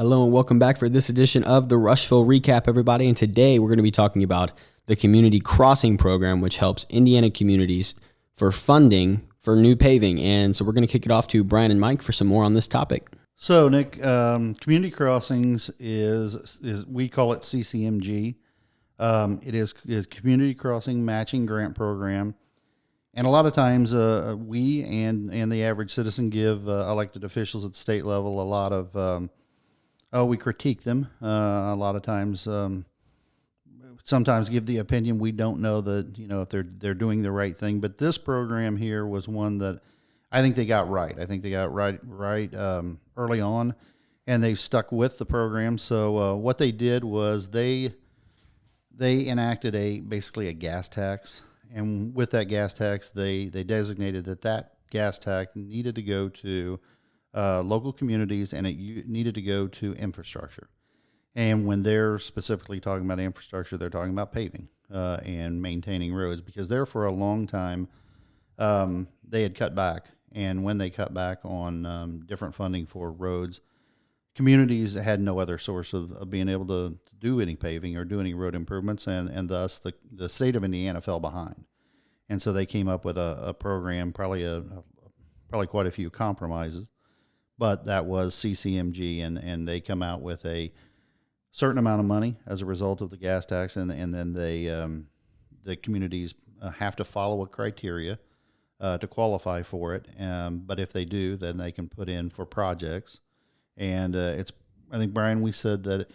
Hello and welcome back for this edition of the Rushville Recap, everybody. And today we're going to be talking about the Community Crossing Program, which helps Indiana communities for funding for new paving. And so we're going to kick it off to Brian and Mike for some more on this topic. So, Nick, Community Crossings is we call it CCMG. It is Community Crossing Matching Grant Program. And a lot of times we and the average citizen give elected officials at the state level a lot of, we critique them. A lot of times, sometimes give the opinion we don't know that, if they're doing the right thing. But this program here was one that I think they got right. I think they got right early on, and they've stuck with the program. So what they did was they enacted basically a gas tax. And with that gas tax, they designated that gas tax needed to go to local communities, and it needed to go to infrastructure. And when they're specifically talking about infrastructure, they're talking about paving and maintaining roads, because there for a long time they had cut back. And when they cut back on different funding for roads, communities had no other source of being able to do any paving or do any road improvements, and thus the state of Indiana fell behind. And so they came up with a program, probably quite a few compromises, but that was CCMG, and they come out with a certain amount of money as a result of the gas tax, and then the communities have to follow a criteria to qualify for it. But if they do, then they can put in for projects. And I think, Brian, we said that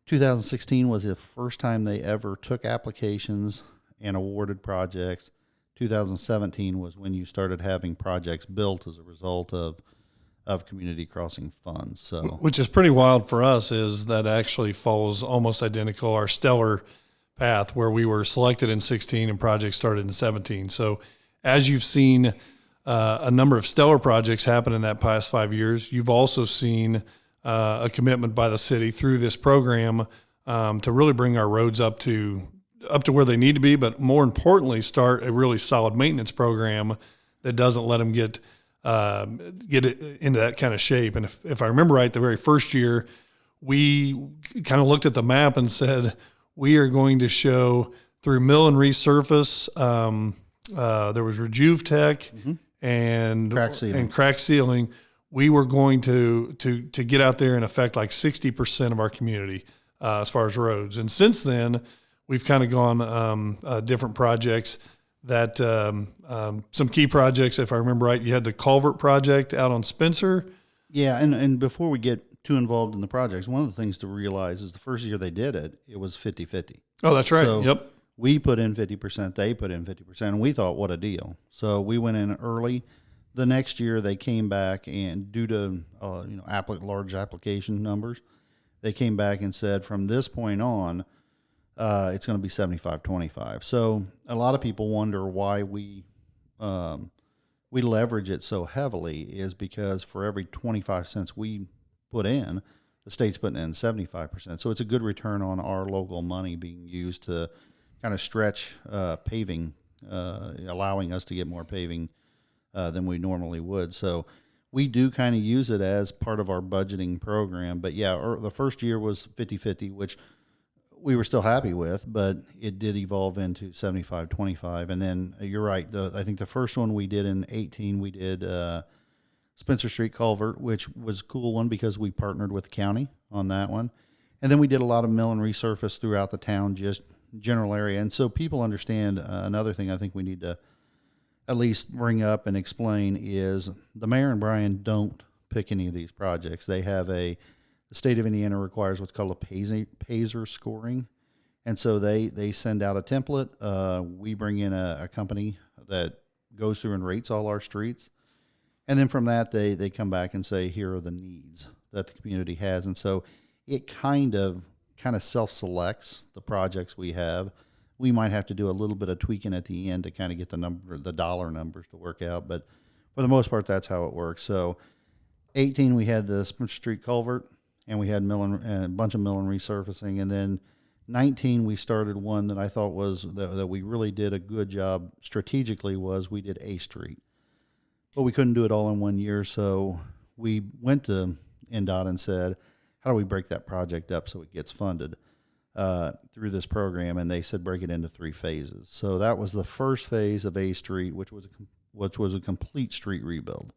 2016 was the first time they ever took applications and awarded projects. 2017 was when you started having projects built as a result of community crossing funds. So, which is pretty wild for us, is that actually follows almost identical our stellar path, where we were selected in 16 and projects started in 17. So as you've seen a number of stellar projects happen in that past 5 years, you've also seen a commitment by the city through this program to really bring our roads up to where they need to be, but more importantly, start a really solid maintenance program that doesn't let them get it into that kind of shape. And if I remember right, the very first year, we kind of looked at the map and said, we are going to show through mill and resurface. There was Rejuve Tech and crack sealing. We were going to get out there and affect like 60% of our community as far as roads. And since then, we've kind of gone different projects. That some key projects, if I remember right, you had the culvert project out on Spencer. Yeah, and before we get too involved in the projects, one of the things to realize is the first year they did it, it was 50-50. Oh, that's right. So yep. We put in 50%, they put in 50%, and we thought, what a deal. So we went in early. The next year they came back, and due to large application numbers, they came back and said from this point on, it's going to be 75-25. So a lot of people wonder why we leverage it so heavily, is because for every 25 cents we put in, the state's putting in 75%. So it's a good return on our local money being used to kind of stretch paving, allowing us to get more paving than we normally would. So we do kind of use it as part of our budgeting program. But yeah, the first year was 50-50, which we were still happy with, but it did evolve into 75-25. And then you're right. I think the first one we did in 18, we did Spencer Street Culvert, which was a cool one because we partnered with the county on that one. And then we did a lot of mill and resurface throughout the town, just general area. And so people understand another thing I think we need to at least bring up and explain is the mayor and Brian don't pick any of these projects. They have the state of Indiana requires what's called a PASER scoring. And so they send out a template. We bring in a company that goes through and rates all our streets. And then from that, they come back and say, here are the needs that the community has. And so it kind of self-selects the projects we have. We might have to do a little bit of tweaking at the end to kind of get the dollar numbers to work out. But for the most part, that's how it works. So 18, we had the Spencer Street Culvert, and we had a bunch of mill and resurfacing. And then 19, we started one that I thought was that we really did a good job strategically, was we did A Street. But we couldn't do it all in 1 year, so we went to NDOT and said, how do we break that project up so it gets funded through this program? And they said break it into 3 phases. So that was the first phase of A Street, which was a complete street rebuild.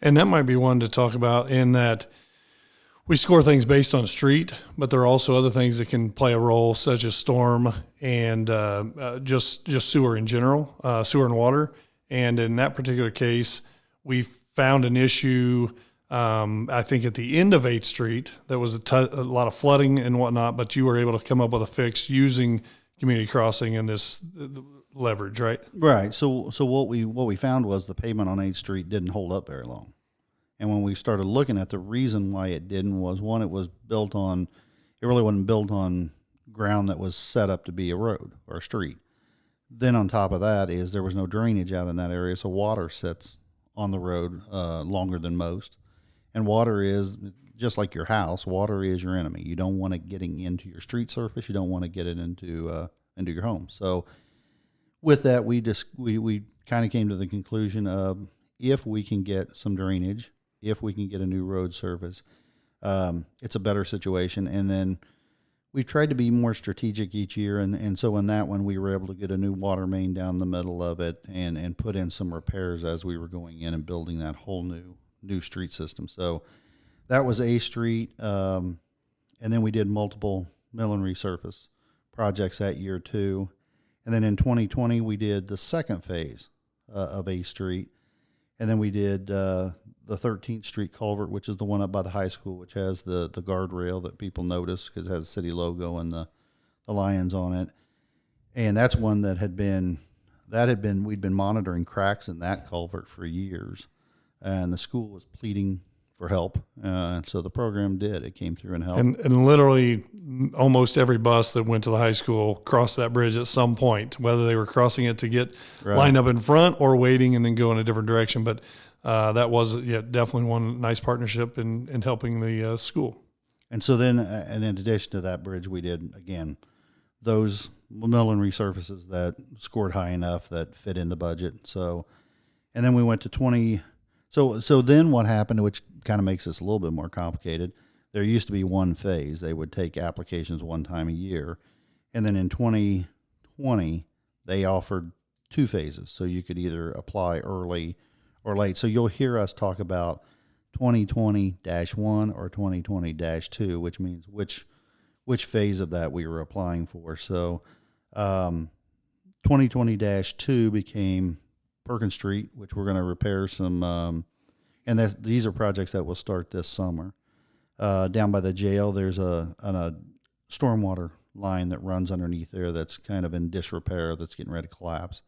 And that might be one to talk about in that we score things based on street, but there are also other things that can play a role, such as storm and just sewer in general, sewer and water. And in that particular case, we found an issue, I think, at the end of 8th Street. There was a lot of flooding and whatnot, but you were able to come up with a fix using community crossing and this leverage, right? Right. So what we found was the pavement on 8th Street didn't hold up very long. And when we started looking at the reason why it didn't was, one, it really wasn't built on ground that was set up to be a road or a street. Then on top of that is there was no drainage out in that area, so water sits on the road longer than most. And water is, just like your house, water is your enemy. You don't want it getting into your street surface. You don't want to get it into your home. So with that, we kind of came to the conclusion of, if we can get some drainage, if we can get a new road surface, it's a better situation. And then we've tried to be more strategic each year. And so in that one, we were able to get a new water main down the middle of it and put in some repairs as we were going in and building that whole new street system. So that was A Street. And then we did multiple mill and resurface projects that year too. And then in 2020, we did the second phase of A Street. And then we did the 13th Street culvert, which is the one up by the high school, which has the guardrail that people notice because it has the city logo and the lions on it. And that's one we'd been monitoring cracks in that culvert for years. And the school was pleading for help. And so the program it came through and helped. And literally almost every bus that went to the high school crossed that bridge at some point, whether they were crossing it to get lined up in front or waiting and then go in a different direction. But that was definitely one nice partnership in helping the school. And so then, and in addition to that bridge, we did, again, those mill and resurfaces that scored high enough that fit in the budget. So, and then we went to 20. So then what happened, which kind of makes this a little bit more complicated, there used to be one phase. They would take applications one time a year. And then in 2020, they offered 2 phases. So you could either apply early or late. So you'll hear us talk about 2020-1 or 2020-2, which means which phase of that we were applying for. So 2020-2 became Perkins Street, which we're going to repair some, and these are projects that will start this summer. Down by the jail, there's a stormwater line that runs underneath there that's kind of in disrepair, that's getting ready to collapse.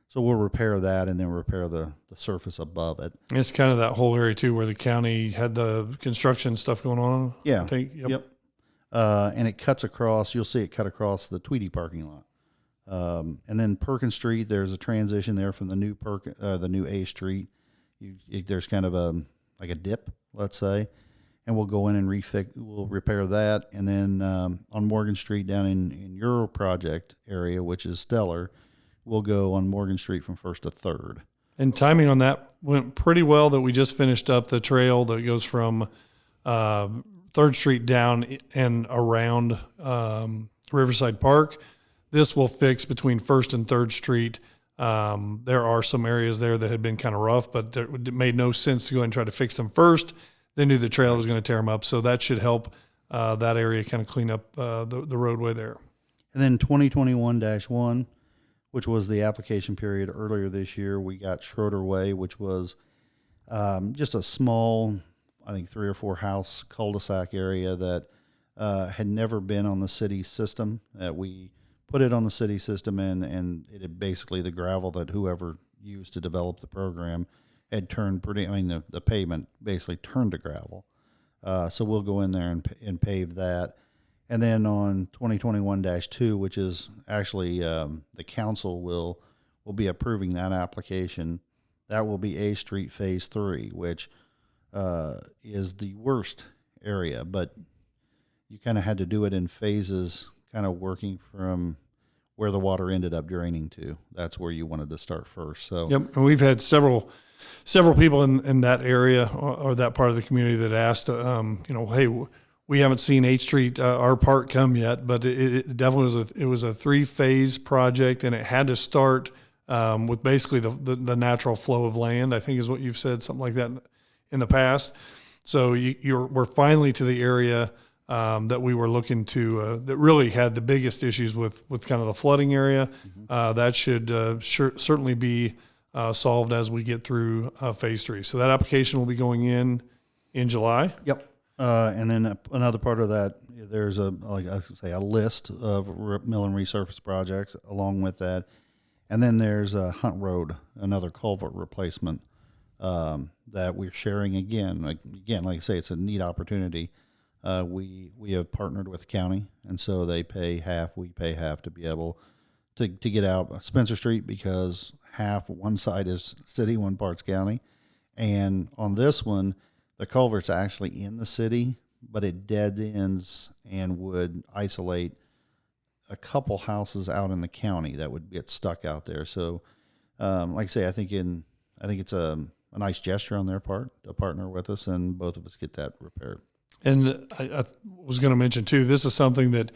So we'll repair that and then repair the surface above it. It's kind of that whole area too, where the county had the construction stuff going on. Yeah. I think. Yep. And it cuts across. You'll see it cut across the Tweedy parking lot. And then Perkins Street, there's a transition there from the new A Street. There's kind of like a dip, let's say, and we'll go in and we'll repair that. And then on Morgan Street down in your project area, which is Stellar, we'll go on Morgan Street from 1st to 3rd. And timing on that went pretty well. That we just finished up the trail that goes from 3rd Street down and around Riverside Park. This will fix between 1st and 3rd Street. There are some areas there that had been kind of rough, but it made no sense to go and try to fix them first. They knew the trail was going to tear them up, so that should help that area kind of clean up the roadway there. And then 2021-1, which was the application period earlier this year, we got Schroeder Way, which was just a small, I think 3 or 4 house cul-de-sac area that had never been on the city system. We put it on the city system, and it had basically the gravel that whoever used to develop the program had turned the pavement basically turned to gravel. So we'll go in there and pave that. And then on 2021-2, which is actually the council will be approving that application. That will be A Street Phase 3, which is the worst area, but you kind of had to do it in phases, kind of working from where the water ended up draining to. That's where you wanted to start first. So yep, and we've had several people in that area or that part of the community that asked, hey, we haven't seen 8th Street, our part come yet, but it definitely was a 3-phase project, and it had to start with basically the natural flow of land, I think is what you've said, something like that in the past. So we're finally to the area that we were looking to, that really had the biggest issues with kind of the flooding area. That should certainly be solved as we get through phase 3. So that application will be going in July. Yep. And then another part of that, there's a list of mill and resurface projects along with that. And then there's Hunt Road, another culvert replacement that we're sharing again. Like I say, it's a neat opportunity. We have partnered with the county, and so they pay half, we pay half to be able to get out Spencer Street, because one side is city, one part's county. And on this one, the culvert's actually in the city, but it dead ends and would isolate a couple houses out in the county that would get stuck out there. So, like I say, I think it's a nice gesture on their part to partner with us, and both of us get that repaired. And I was going to mention too, this is something that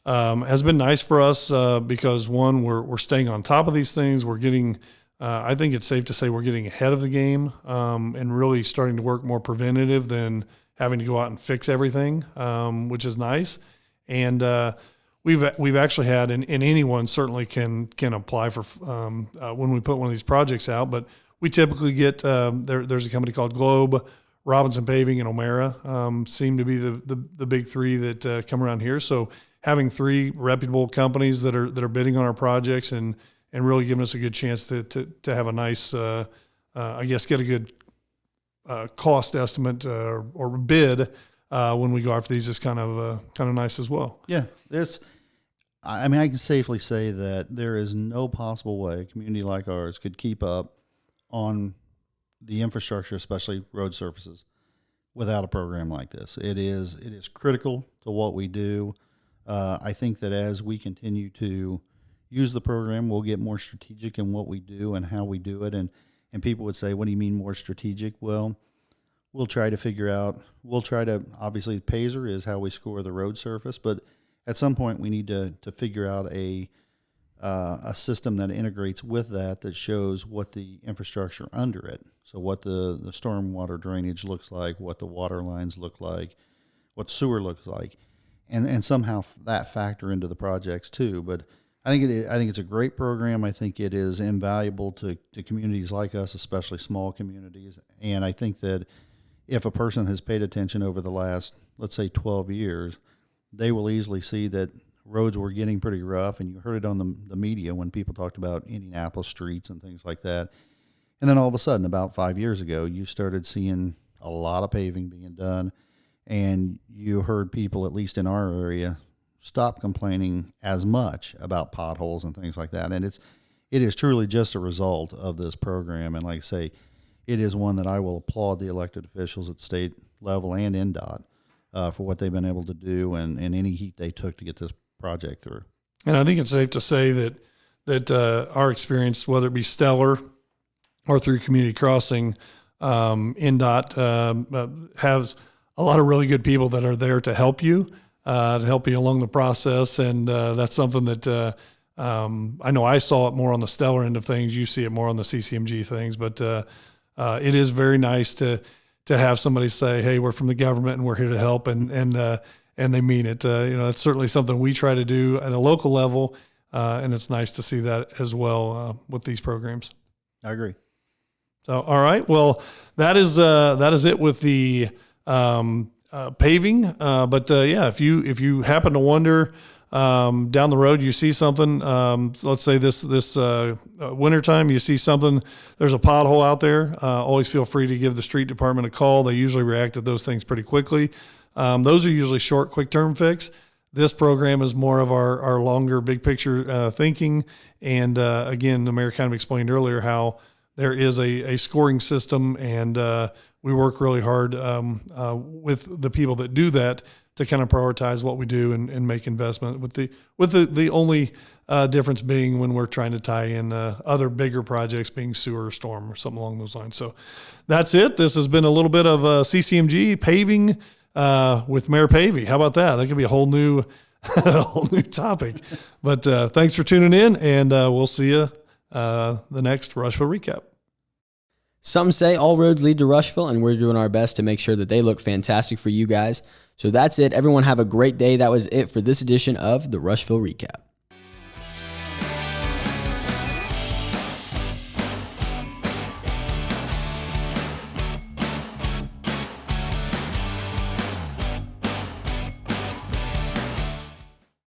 has been nice for us because one, we're staying on top of these things. We're getting, I think it's safe to say we're getting ahead of the game and really starting to work more preventative than having to go out and fix everything, which is nice. And we've actually had, and anyone certainly can apply for when we put one of these projects out, but we typically get, there's a company called Globe, Robinson Paving, and O'Mara seem to be the big three that come around here. So having 3 reputable companies that are bidding on our projects and really giving us a good chance to have a nice, I guess, get a good cost estimate or bid when we go after these is kind of nice as well. Yeah, I mean, I can safely say that there is no possible way a community like ours could keep up on the infrastructure, especially road surfaces, without a program like this. It is critical to what we do. I think that as we continue to use the program, we'll get more strategic in what we do and how we do it. And people would say, what do you mean more strategic? Well, we'll try to obviously PASER is how we score the road surface, but at some point we need to figure out a system that integrates with that shows what the infrastructure under it. So what the stormwater drainage looks like, what the water lines look like, what sewer looks like, and somehow that factor into the projects too. But I think it's a great program. I think it is invaluable to communities like us, especially small communities. And I think that if a person has paid attention over the last, let's say, 12 years, they will easily see that roads were getting pretty rough. And you heard it on the media when people talked about Indianapolis streets and things like that. And then all of a sudden, about 5 years ago, you started seeing a lot of paving being done. And you heard people, at least in our area, stop complaining as much about potholes and things like that. And it is truly just a result of this program. And like I say, it is one that I will applaud the elected officials at state level and NDOT for what they've been able to do and any heat they took to get this project through. And I think it's safe to say that our experience, whether it be Stellar or through Community Crossing, NDOT has a lot of really good people that are there to help you along the process. And that's something that I know I saw it more on the Stellar end of things. You see it more on the CCMG things, but it is very nice to have somebody say, hey, we're from the government and we're here to help. And they mean it. It's certainly something we try to do at a local level. And it's nice to see that as well with these programs. I agree. So, all right. Well, that is it with the paving. But if you happen to wonder down the road, you see something, let's say this wintertime, you see something, there's a pothole out there, always feel free to give the street department a call. They usually react to those things pretty quickly. Those are usually short, quick term fix. This program is more of our longer, big picture thinking. And again, the mayor kind of explained earlier how there is a scoring system, and we work really hard with the people that do that to kind of prioritize what we do and make investment. With the only difference being when we're trying to tie in other bigger projects, being sewer or storm or something along those lines. So that's it. This has been a little bit of CCMG paving with Mayor Pavey. How about that? That could be a whole new topic. But thanks for tuning in, and we'll see you the next Rushville Recap. Some say all roads lead to Rushville, and we're doing our best to make sure that they look fantastic for you guys. So that's it. Everyone have a great day. That was it for this edition of the Rushville Recap.